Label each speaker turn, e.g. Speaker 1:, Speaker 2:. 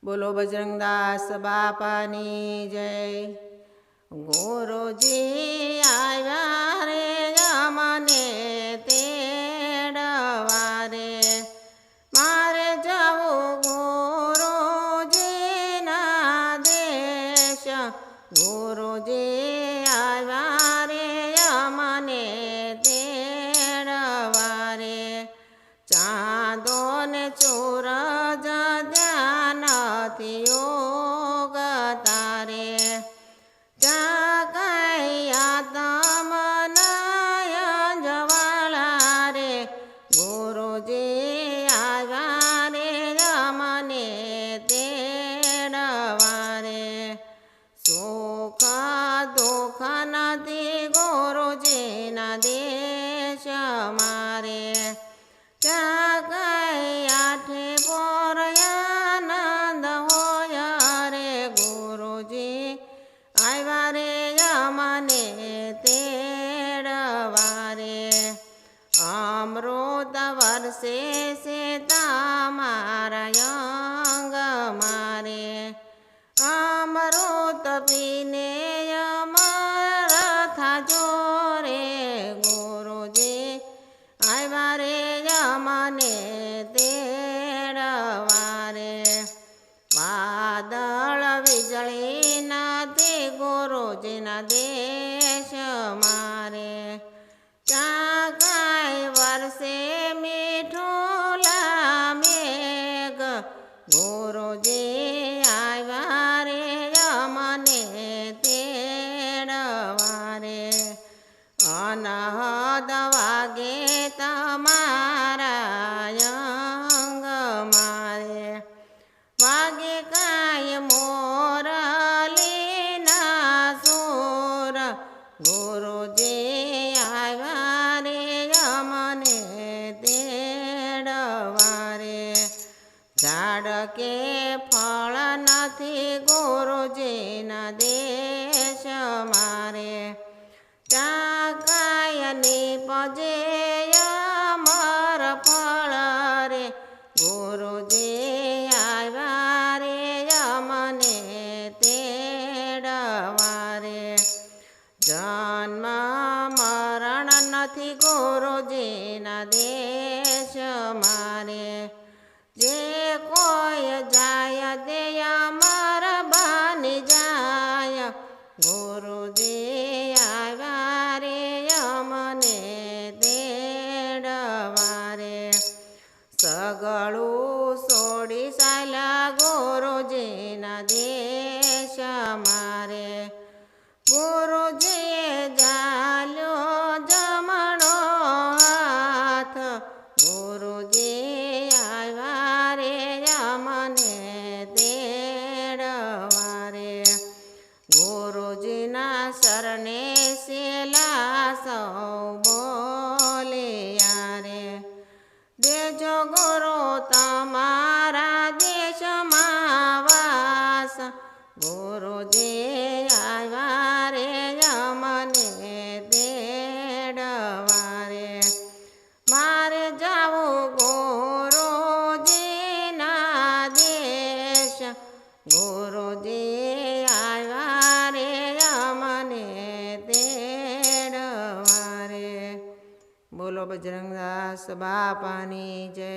Speaker 1: બોલો બજરંગદાસ બાપાની જય। ગુરુજી આવ્યા રે અમને તેડવા રે, મારે જવું ગુરુજીના દેશ। ગુરુજી આવ્યા રે અમને તેડવા રે, ચાંદો ને સૂરજ ધ્યાનથી ઉગતા રે, ત્યાં કઈ આત્મનય જવાળા રે। ગુરુજી આવ્યા રે અમને તેડવા રે, સુખ દુઃખ નથી ગુરુજીના દેશ મારે, ત્યાં કઈ આઠે પોર આનંદ હોય રે। ગુરુજી આવ્યા રે અમને તેડવા રે, અમૃત વર્ષે છે તમારા અંગ મારે, અમૃત પીને અમર થાજો રે। ગુરુજી આવ્યા રે અમને તેડવા રે, વાદળ વીજળી નથી ગુરુજીના દેશ મારે, ત્યાં કાંઈ વરસે મીઠું મેઘ। ગુરુજી આવ્યા રે અમને તેડવા રે, અનહદ વાગે તમારા અંગ મારે, વાગે કાંઈ મોરલીના સૂર। ગુરુજી આવ્યા રે અમને તેડવા રે, ઝાડ કે ફળ નથી ગુરુજીના દેશ મારે, ત્યાં કાંઈ નીપજે અમર ફળ રે। ગુરુજી આવ્યા રે અમને તેડવા રે, જન્મ મરણ નથી ગુરુજીના દેશ મારે, જે કોઈ જાય તે અમર બની જાય। ગુરુજી આવ્યા રે અમને તેડવા રે, સગળું છોડી ચાલ્યા ગુરુજીના દેશ મારે, ગુરુજીએ ઝાલ્યો જમણો હાથ। ગુરુજી આવ્યા રે અમને તેડવા રે, ગુરુજીના શરણે સેલા સૌ બોલ્યા રે, દેજો ગુરુ તમારા દેશમાં વાસ। ગુરુજી આવ્યા રે અમને તેડવા રે, મારે જાવું ગુરુજીના દેશ। ગુરુજી આવ્યા રે અમને તેડવા રે। બોલો બજરંગદાસ બાપાની જય।